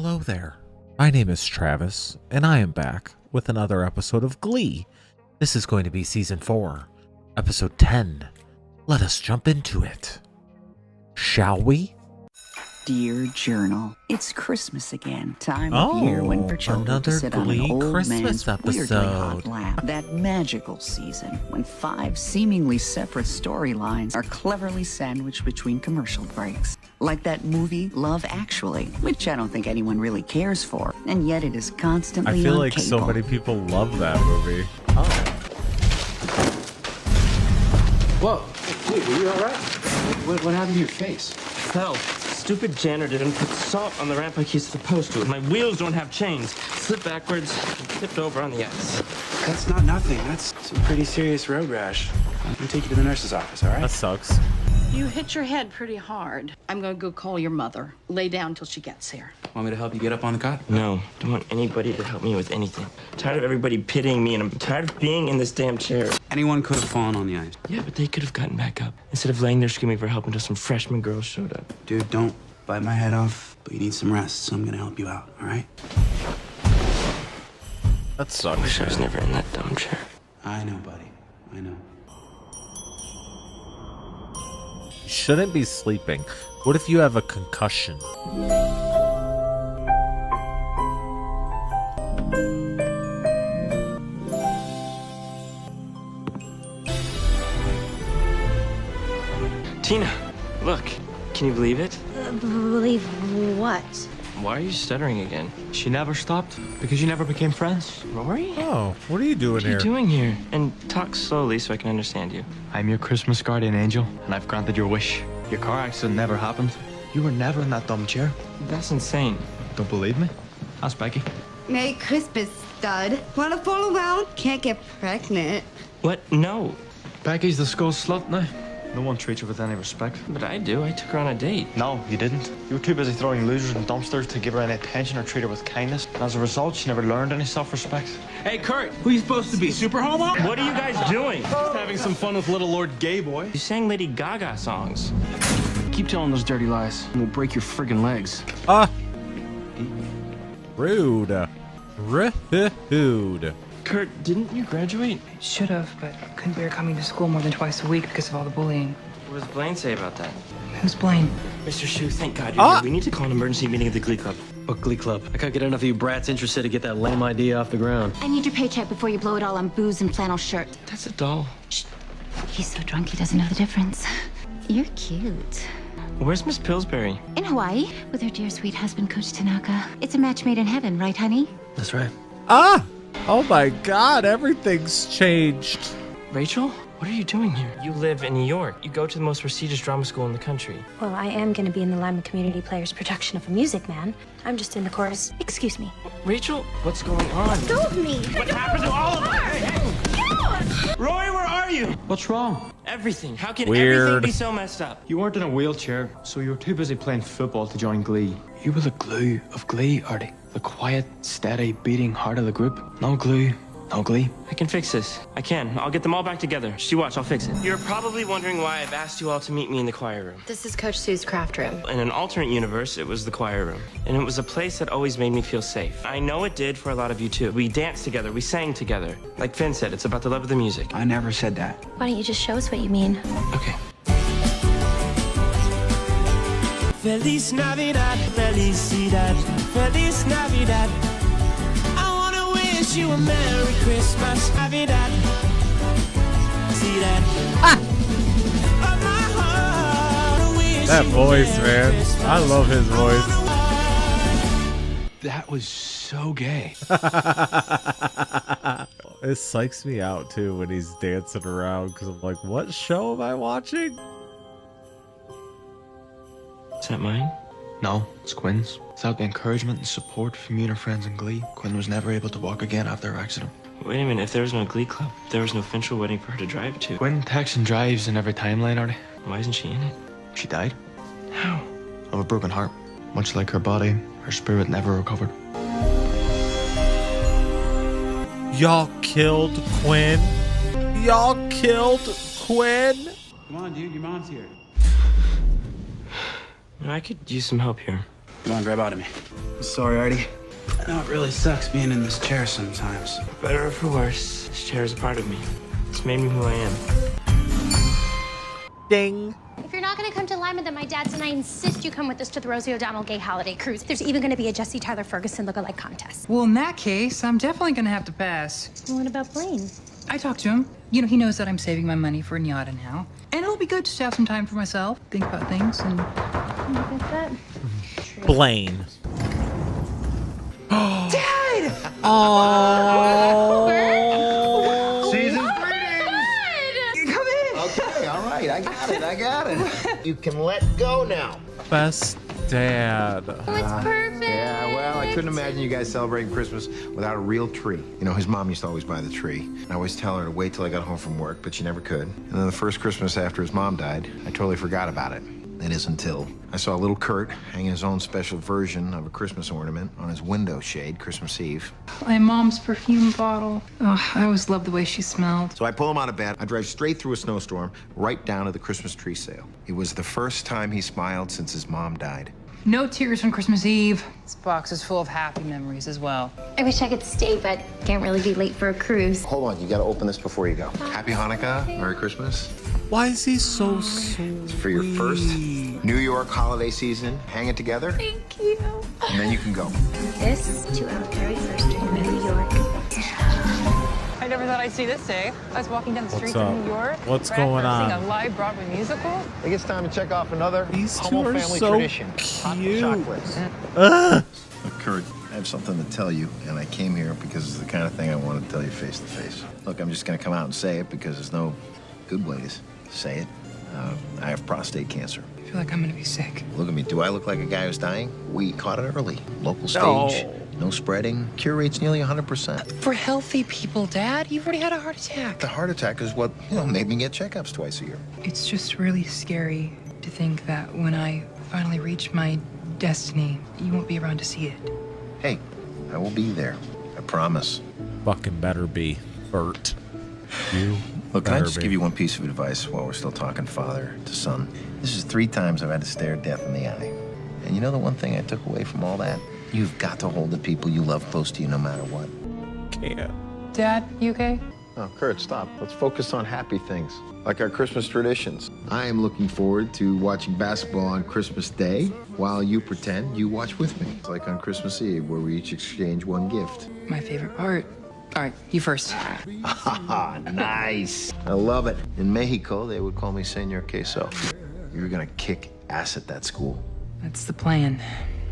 Hello there. My name is Travis, and I am back with another episode of Glee. This is going to be Season 4, Episode 10. Let us jump into it. Shall we? Dear Journal, it's Christmas again. Time of year when for children to sit on an old Christmas man's weirdly hot episode. lap. That magical season when 5 seemingly separate storylines are cleverly sandwiched between commercial breaks. Like that movie Love Actually, which I don't think anyone really cares for, and yet it is constantly I feel on like cable. so many people love that movie. Oh. Whoa, dude, are you all right? What happened to your face? Fell. Stupid janitor didn't put salt on the ramp like he's supposed to. My wheels don't have chains. Slipped backwards and tipped over on the ice. That's not nothing. That's some pretty serious road rash. I'm gonna take you to the nurse's office, all right? That sucks. You hit your head pretty hard. I'm gonna go call your mother. Lay down till she gets here. Want me to help you get up on the cot? No, don't want anybody to help me with anything. I'm tired of everybody pitying me, and I'm tired of being in this damn chair. Anyone could have fallen on the ice. Yeah, but they could have gotten back up. Instead of laying there screaming for help until some freshman girls showed up. Dude, don't bite my head off, but you need some rest, so I'm gonna help you out, all right? That I sucks. wish I was never in that dumb chair. I know, buddy. I know. You shouldn't be sleeping. What if you have a concussion? Tina, look. Can you believe it? Believe what? Why are you stuttering again? She never stopped because you never became friends. Rory? Oh, what are you doing What are here? you doing here? And talk slowly so I can understand you. I'm your Christmas guardian angel, and I've granted your wish. Your car accident never happened. You were never in that dumb chair. That's insane. Don't believe me? Ask Becky. Merry Christmas, stud. Wanna fool around? Can't get pregnant. What? No. Becky's the school slut now. No one treats her with any respect. But I do. I took her on a date. No, you didn't. You were too busy throwing losers in dumpsters to give her any attention or treat her with kindness. And as a result, she never learned any self-respect. Hey, Kurt, who you supposed to be, super homo? What are you guys doing? Just having some fun with little Lord Gay Boy. You sang Lady Gaga songs. Keep telling those dirty lies, and we'll break your friggin' legs. Rude. Rude. Kurt, didn't you graduate? Should have, but couldn't bear coming to school more than twice a week because of all the bullying. What does Blaine say about that? Who's Blaine? Mr. Shu, thank God you're here. We need to call an emergency meeting of the Glee Club. What Glee Club? I can't get enough of you brats interested to get that lame idea off the ground. I need your paycheck before you blow it all on booze and flannel shirt. That's a doll. Shh. He's so drunk he doesn't know the difference. You're cute. Where's Miss Pillsbury? In Hawaii, with her dear sweet husband, Coach Tanaka. It's a match made in heaven, right, honey? That's right. Oh my god, everything's changed. Rachel? What are you doing here? You live in New York. You go to the most prestigious drama school in the country. Well, I am going to be in the Lima Community Players production of A Music Man. I'm just in the chorus. Excuse me. Rachel, what's going on? Go with me! What happened to all of us? Hey! Rory, where are you? What's wrong? Everything. How can Weird. everything be so messed up? You weren't in a wheelchair, so you were too busy playing football to join Glee. You were the glue of Glee, Artie. The quiet, steady, beating heart of the group. No glue, no Glee. I can fix this. I can. I'll get them all back together. Just you watch, I'll fix it. You're probably wondering why I've asked you all to meet me in the choir room. This is Coach Sue's craft room. In an alternate universe, it was the choir room. And it was a place that always made me feel safe. I know it did for a lot of you too. We danced together, we sang together. Like Finn said, it's about the love of the music. I never said that. Why don't you just show us what you mean? Okay. Feliz Navidad, felicidad, Feliz Navidad. I wanna wish you a Merry Christmas, Navidad. See that? Of my heart, wish That you a voice, Merry man. Christmas. I love his voice. That was so gay. It psychs me out too when he's dancing around because I'm like, what show am I watching? Is that mine? No, it's Quinn's. Without the encouragement and support from you and her friends in Glee, Quinn was never able to walk again after her accident. Wait a minute, if there was no Glee Club, there was no Finchel wedding for her to drive to. Quinn texts and drives in every timeline, Artie. Why isn't she in it? She died How? of a broken heart. Much like her body, her spirit never recovered. Y'all killed Quinn? Y'all killed Quinn? Come on, dude, your mom's here. I could use some help here. Come on, grab out of me. Sorry, Artie. I know it really sucks being in this chair sometimes. For better or for worse, this chair is a part of me. It's made me who I am. Ding. If you're not going to come to Lima, then my dad's and I insist you come with us to the Rosie O'Donnell Gay Holiday Cruise. There's even going to be a Jesse Tyler Ferguson lookalike contest. Well, in that case, I'm definitely going to have to pass. Well, what about Blaine? I talked to him. You know, he knows that I'm saving my money for Nyada now. And it'll be good just to have some time for myself, think about things, and... Look at that. Blaine. Dad! Oh. Season's greetings! Come in! Okay, all right, I got it. You can let go now. Best dad. Oh, it's perfect. Yeah, well, I couldn't imagine you guys celebrating Christmas without a real tree. You know, his mom used to always buy the tree. And I always tell her to wait till I got home from work, but she never could. And then the first Christmas after his mom died, I totally forgot about it. It is until I saw little Kurt hang his own special version of a Christmas ornament on his window shade Christmas Eve. My mom's perfume bottle. Oh, I always loved the way she smelled. So I pull him out of bed. I drive straight through a snowstorm, right down to the Christmas tree sale. It was the first time he smiled since his mom died. No tears on Christmas Eve. This box is full of happy memories as well. I wish I could stay, but can't really be late for a cruise. Hold on, you gotta open this before you go. Happy Hanukkah, Merry Christmas. Why is he so sweet? For your first New York holiday season, hang it together. Thank you. And then you can go. This to our very first trip to New York. I never thought I'd see this day. I was walking down the street up? in New York. What's right going after on? seeing a live Broadway musical. I think it's time to check off another These two Hummel are family so tradition. Hot cute. chocolates. Ugh. Look, Kurt, I have something to tell you, and I came here because it's the kind of thing I want to tell you face to face. Look, I'm just gonna come out and say it because there's no good way to say it. I have prostate cancer. I feel like I'm gonna be sick. Look at me. Do I look like a guy who's dying? We caught it early. Local stage. No spreading. Cure rate's nearly 100%. For healthy people, Dad, you've already had a heart attack. The heart attack is what, made me get checkups twice a year. It's just really scary to think that when I finally reach my destiny, you won't be around to see it. Hey, I will be there. I promise. Fucking better be, Bert. You Look, can I better just be. give you one piece of advice while we're still talking father to son? This is 3 times I've had to stare death in the eye. And you know the one thing I took away from all that? You've got to hold the people you love close to you no matter what. Can't. Dad, you okay? Oh, Kurt, stop. Let's focus on happy things, like our Christmas traditions. I am looking forward to watching basketball on Christmas Day while you pretend you watch with me. It's like on Christmas Eve, where we each exchange one gift. My favorite part. All right, you first. Ah, nice. I love it. In Mexico, they would call me Senor Queso. You're gonna kick ass at that school. That's the plan.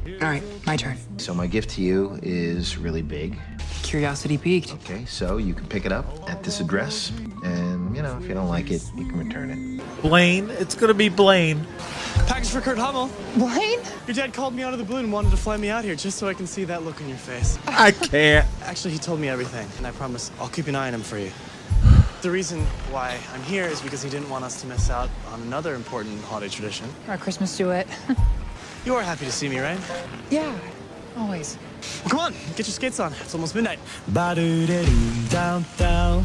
All right, my turn. So my gift to you is really big. Curiosity peaked. Okay, so you can pick it up at this address, and, if you don't like it, you can return it. Blaine. It's gonna be Blaine. Package for Kurt Hummel. Blaine? Your dad called me out of the blue and wanted to fly me out here just so I can see that look on your face. I can't. Actually, he told me everything, and I promise I'll keep an eye on him for you. The reason why I'm here is because he didn't want us to miss out on another important holiday tradition. Our Christmas duet. You are happy to see me, right? Yeah, always. Well, come on, get your skates on. It's almost midnight. Ba-do-da-doo, down, down.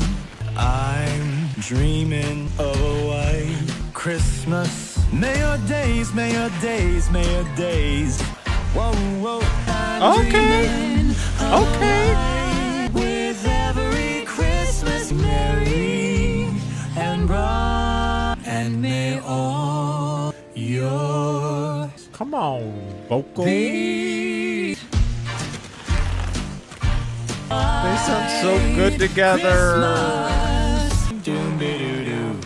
I'm dreaming of a white Christmas. May your days, may your days, may your days. Whoa, whoa. I'm dreaming of a white with every Christmas merry and bright, and may all your Come on, vocal. be. They sound so good together. Doom-be-doo-doo.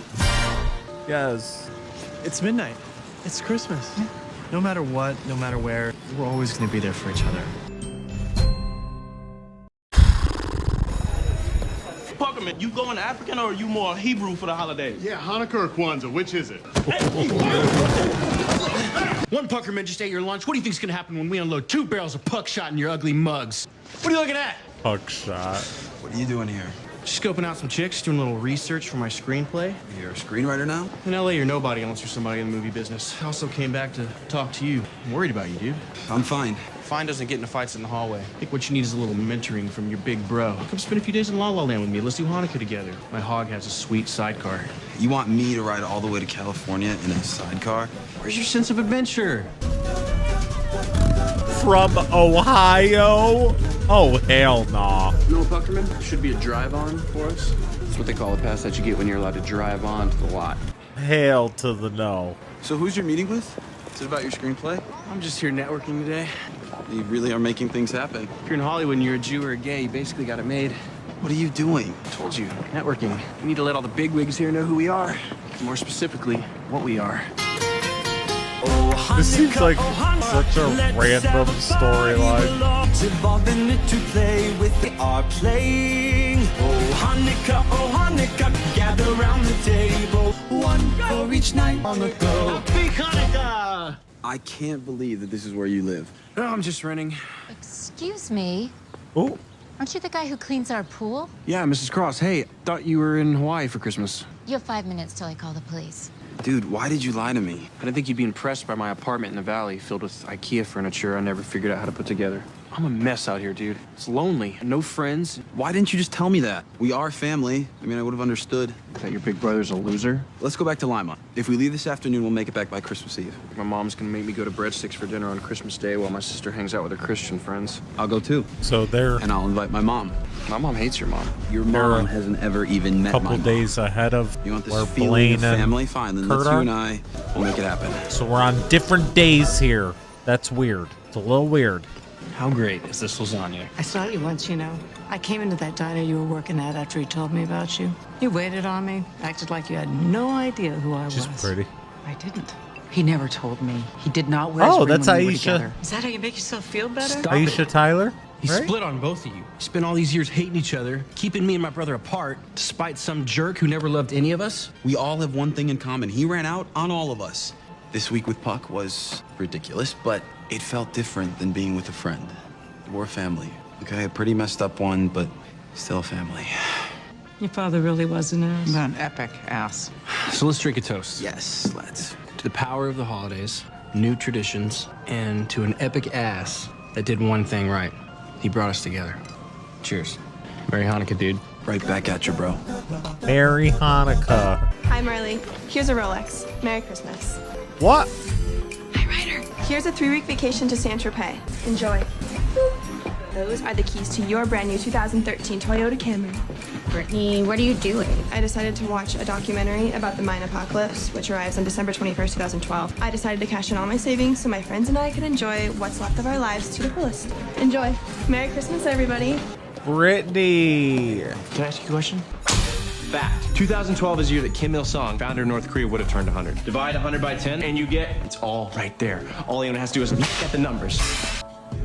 Yes. It's midnight. It's Christmas. No matter what, no matter where, we're always going to be there for each other. Parkerman, you going African or are you more Hebrew for the holidays? Yeah, Hanukkah or Kwanzaa, which is it? One Puckerman just ate your lunch. What do you think's gonna happen when we unload 2 barrels of puck shot in your ugly mugs? What are you looking at? Puck shot. What are you doing here? Scoping out some chicks, doing a little research for my screenplay. You're a screenwriter now? In LA, you're nobody unless you're somebody in the movie business. I also came back to talk to you. I'm worried about you, dude. I'm fine. Fine doesn't get into fights in the hallway. I think what you need is a little mentoring from your big bro. Come spend a few days in La La Land with me. Let's do Hanukkah together. My hog has a sweet sidecar. You want me to ride all the way to California in a sidecar? Where's your sense of adventure? from Ohio? Oh, hell nah. No, Puckerman, should be a drive-on for us. That's what they call the pass that you get when you're allowed to drive on to the lot. Hell to the no. So who's your meeting with? Is it about your screenplay? I'm just here networking today. You really are making things happen. If you're in Hollywood and you're a Jew or a gay, you basically got it made. What are you doing? I told you, networking. We need to let all the bigwigs here know who we are. More specifically, what we are. This seems like such a random storyline. Evolving it to play with the art playing. Oh Hanukkah, gather round the table. One for each night on the go. Happy Hanukkah! I can't believe that this is where you live. Oh, I'm just renting. Excuse me. Oh. Aren't you the guy who cleans our pool? Yeah, Mrs. Cross. Hey, thought you were in Hawaii for Christmas. You have 5 minutes till I call the police. Dude, why did you lie to me? I didn't think you'd be impressed by my apartment in the valley filled with IKEA furniture I never figured out how to put together. I'm a mess out here, dude. It's lonely. No friends. Why didn't you just tell me that? We are family. I mean, I would have understood. That your big brother's a loser? Let's go back to Lima. If we leave this afternoon, we'll make it back by Christmas Eve. My mom's gonna make me go to Breadsticks for dinner on Christmas Day while my sister hangs out with her Christian friends. I'll go too. So they're... And I'll invite my mom. My mom hates your mom. Your mom hasn't ever even met my mom. Couple days ahead of You want this where feeling Blaine of and family? Fine, then let's Kurt you are? and I will make it happen. So we're on different days here. That's weird. It's a little weird. How great is this lasagna? I saw you once, you know. I came into that diner you were working at after he told me about you. You waited on me, acted like you had no idea who I was. She's pretty. I didn't. He never told me. He did not wear his Oh, ring that's when we were Aisha. together. Is that how you make yourself feel better? Stop Aisha it. Tyler? He right? split on both of you. He spent all these years hating each other, keeping me and my brother apart, despite some jerk who never loved any of us. We all have one thing in common. He ran out on all of us. This week with Puck was ridiculous, but it felt different than being with a friend. We're a family. Okay, a pretty messed up one, but still a family. Your father really was an ass. An epic ass. So let's drink a toast. Yes, let's. To the power of the holidays, new traditions, and to an epic ass that did one thing right. He brought us together. Cheers. Merry Hanukkah, dude. Right back at you, bro. Merry Hanukkah. Hi, Marley. Here's a Rolex. Merry Christmas. What? Hi, Ryder. Here's a 3-week vacation to Saint-Tropez. Enjoy. Those are the keys to your brand new 2013 Toyota Camry. Brittany, what are you doing? I decided to watch a documentary about the Mayan apocalypse, which arrives on December 21st, 2012. I decided to cash in all my savings so my friends and I could enjoy what's left of our lives to the fullest. Enjoy. Merry Christmas, everybody. Brittany. Can I ask you a question? Fact. 2012 is the year that Kim Il-sung, founder of North Korea, would have turned 100. Divide 100 by 10 and you get, it's all right there. All anyone has to do is look at the numbers.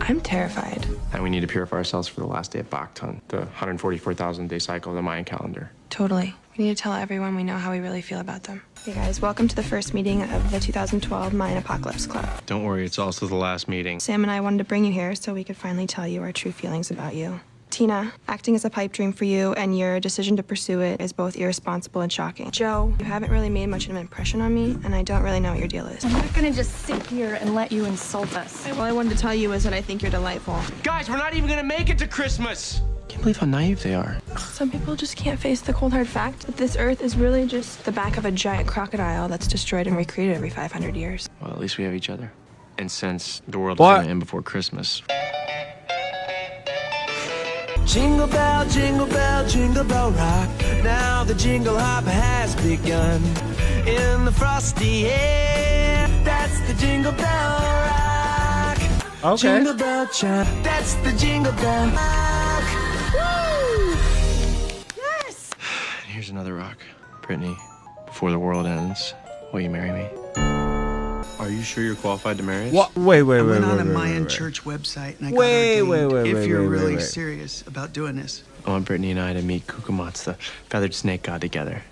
I'm terrified. And we need to purify ourselves for the last day of Baktun, the 144,000-day cycle of the Mayan calendar. Totally. We need to tell everyone we know how we really feel about them. Hey guys, welcome to the first meeting of the 2012 Mayan Apocalypse Club. Don't worry, it's also the last meeting. Sam and I wanted to bring you here so we could finally tell you our true feelings about you. Tina, acting is a pipe dream for you, and your decision to pursue it is both irresponsible and shocking. Joe, you haven't really made much of an impression on me, and I don't really know what your deal is. I'm not gonna just sit here and let you insult us. All I wanted to tell you is that I think you're delightful. Guys, we're not even gonna make it to Christmas! Can't believe how naive they are. Some people just can't face the cold hard fact that this earth is really just the back of a giant crocodile that's destroyed and recreated every 500 years. Well, at least we have each other. And since the world is gonna end before Christmas, Jingle bell, jingle rock. Now the jingle hop has begun. In the frosty air, that's the jingle bell rock. Okay. Jingle bell chime, that's the jingle bell rock. Woo! Yes! and here's another rock. Brittany, before the world ends, will you marry me? Are you sure you're qualified to marry us? What? Wait. I went on a Mayan church website and I got ordained. If you're really serious about doing this. I want Brittany and I to meet Kukumats, the feathered snake god, together.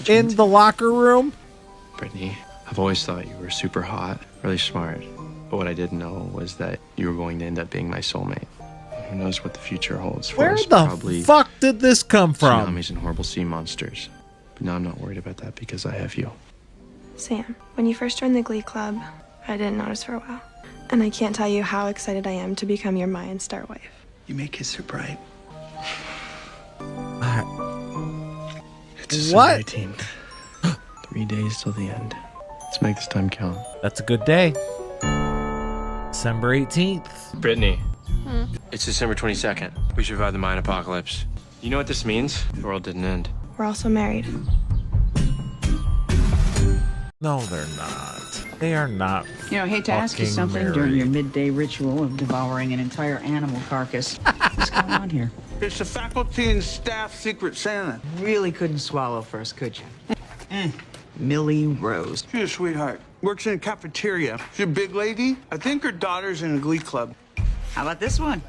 In the locker room? Brittany, I've always thought you were super hot, really smart. But what I didn't know was that you were going to end up being my soulmate. Who knows what the future holds for Where us? the Probably fuck did this come from? tsunamis and horrible sea monsters. But now I'm not worried about that because I have you. Sam, when you first joined the Glee Club, I didn't notice for a while. And I can't tell you how excited I am to become your Mayan star wife. You may kiss her bright. It's What? December 18th. 3 days till the end. Let's make this time count. That's a good day. December 18th. Brittany. It's December 22nd. We survived the Mayan apocalypse. You know what this means? The world didn't end. We're also married. No, they're not. They are not. You know, I hate to ask you fucking something married. during your midday ritual of devouring an entire animal carcass. What's going on here? It's the faculty and staff secret Santa. Really couldn't swallow first, could you? Millie Rose. She's a sweetheart. Works in a cafeteria. She's a big lady. I think her daughter's in a Glee club. How about this one?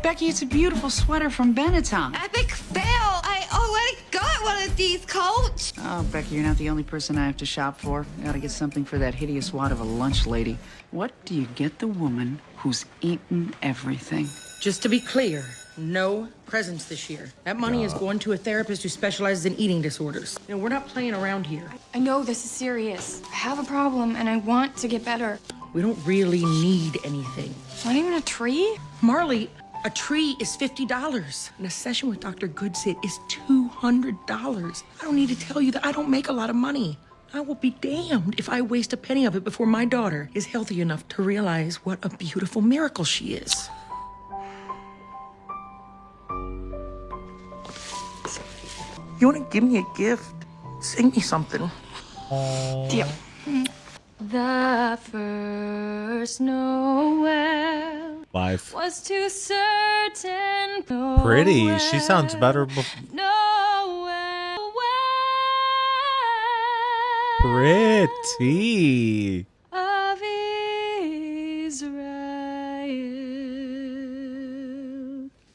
Becky, it's a beautiful sweater from Benetton. Epic fail! I already got one of these, Coach! Oh, Becky, you're not the only person I have to shop for. Gotta get something for that hideous wad of a lunch lady. What do you get the woman who's eaten everything? Just to be clear, no presents this year. That money is going to a therapist who specializes in eating disorders. You know, we're not playing around here. I know this is serious. I have a problem and I want to get better. We don't really need anything. Not even a tree? Marley, a tree is $50. And a session with Dr. Goodsit is $200. I don't need to tell you that I don't make a lot of money. I will be damned if I waste a penny of it before my daughter is healthy enough to realize what a beautiful miracle she is. You want to give me a gift? Sing me something. Deal. The first Noel Live. was too certain. Pretty. She sounds better. Pretty. Of Israel.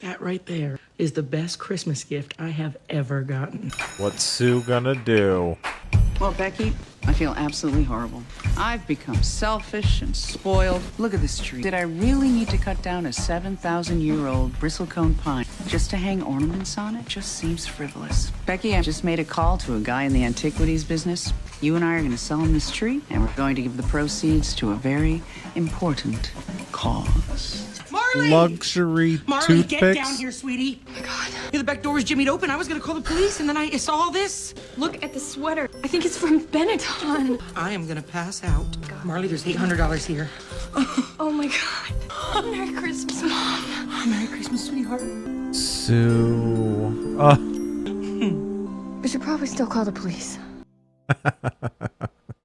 That right there is the best Christmas gift I have ever gotten. What's Sue gonna do? Well, Becky, I feel absolutely horrible. I've become selfish and spoiled. Look at this tree. Did I really need to cut down a 7,000-year-old bristlecone pine just to hang ornaments on it? Just seems frivolous. Becky, I just made a call to a guy in the antiquities business. You and I are going to sell him this tree, and we're going to give the proceeds to a very important cause. Marley! Luxury Marley, toothpicks. get down here, sweetie. Oh my God. The back door was jimmied open. I was gonna call the police, and then I saw all this. Look at the sweater. I think it's from Benetton. I am gonna pass out. Marley, there's $800 here. Oh my God. Merry Christmas, Mom. Merry Christmas, sweetheart. Sue. We should probably still call the police.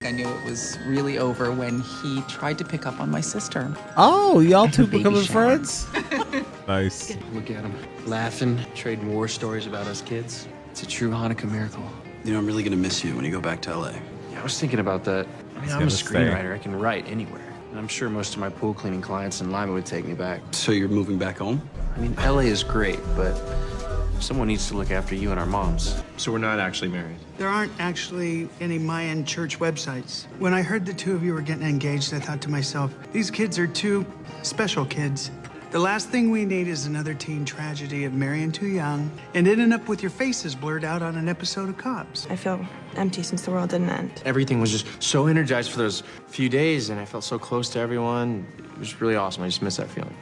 I knew it was really over when he tried to pick up on my sister. Oh, y'all two becoming friends? Nice. Look at him, laughing, trading war stories about us kids. It's a true Hanukkah miracle. You know, I'm really gonna miss you when you go back to LA. Yeah, I was thinking about that. I mean, I'm a screenwriter. I can write anywhere. And I'm sure most of my pool cleaning clients in Lima would take me back. So you're moving back home? I mean, LA is great, but someone needs to look after you and our moms. So we're not actually married. There aren't actually any Mayan church websites. When I heard the two of you were getting engaged, I thought to myself, these kids are two special kids. The last thing we need is another teen tragedy of marrying too young and ending up with your faces blurred out on an episode of Cops. I feel empty since the world didn't end. Everything was just so energized for those few days, and I felt so close to everyone. It was really awesome. I just miss that feeling.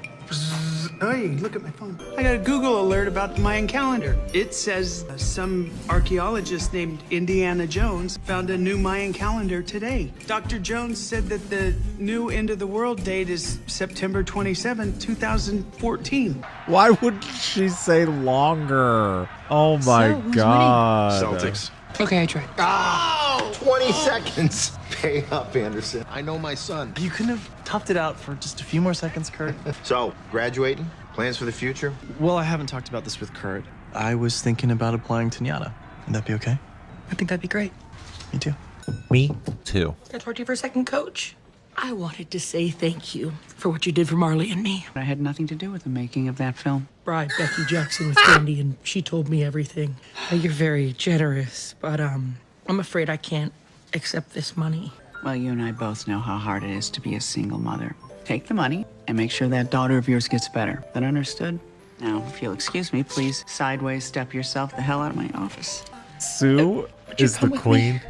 Hey, look at my phone. I got a Google alert about the Mayan calendar. It says some archaeologist named Indiana Jones found a new Mayan calendar today. Dr. Jones said that the new end of the world date is September 27, 2014. Why would she say longer? Oh my God. Celtics. Okay, I tried. Oh, 20 seconds. Pay up, Anderson. I know my son. You couldn't have toughed it out for just a few more seconds, Kurt? So, graduating? Plans for the future? Well, I haven't talked about this with Kurt. I was thinking about applying to NYADA. Would that be okay? I think that'd be great. Me too. Me too. Can I talk to you for a second, Coach? I wanted to say thank you for what you did for Marley and me. I had nothing to do with the making of that film. Bride Becky Jackson with Candy, and she told me everything. You're very generous, but I'm afraid I can't accept this money. Well, you and I both know how hard it is to be a single mother. Take the money and make sure that daughter of yours gets better. That understood? Now, if you'll excuse me, please sideways step yourself the hell out of my office. Sue is the queen.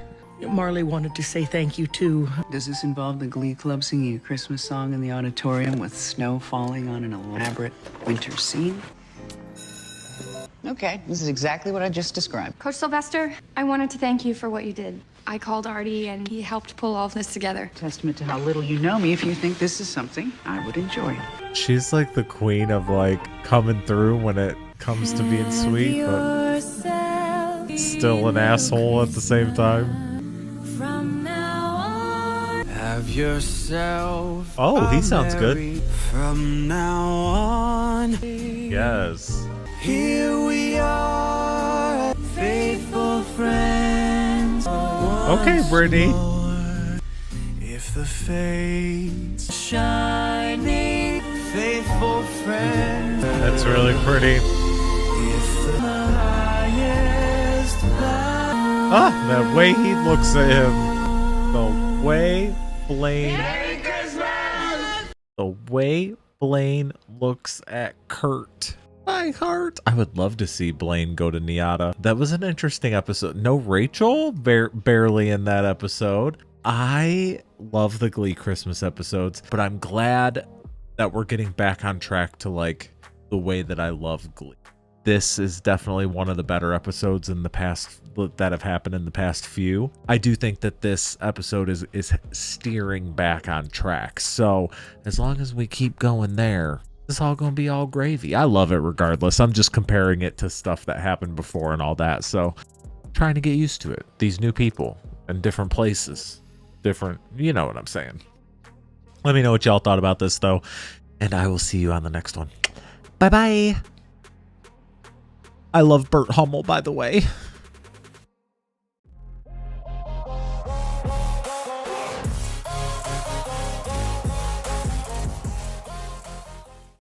Marley wanted to say thank you, too. Does this involve the Glee Club singing a Christmas song in the auditorium with snow falling on an elaborate winter scene? Okay, this is exactly what I just described. Coach Sylvester, I wanted to thank you for what you did. I called Artie and he helped pull all of this together. Testament to how little you know me if you think this is something I would enjoy. She's like the queen of like coming through when it comes to being sweet, but still an asshole at the same time. Have yourself. Oh, he sounds good. From now on. Yes. Here we are, faithful friends. Okay, Brittany. If the fates shining, faithful friends. That's really pretty. If the highest cloud. Ah, that way he looks at him. The way Blaine. Merry Christmas! The way Blaine looks at Kurt. My heart. I would love to see Blaine go to Niata. That was an interesting episode. No Rachel, barely in that episode. I love the Glee Christmas episodes, but I'm glad that we're getting back on track to like the way that I love Glee. This is definitely one of the better episodes in the past that have happened in the past few. I do think that this episode is steering back on track. So as long as we keep going there, it's all going to be all gravy. I love it regardless. I'm just comparing it to stuff that happened before and all that. So trying to get used to it. These new people and different places, different, you know what I'm saying. Let me know what y'all thought about this though. And I will see you on the next one. Bye-bye. I love Burt Hummel, by the way.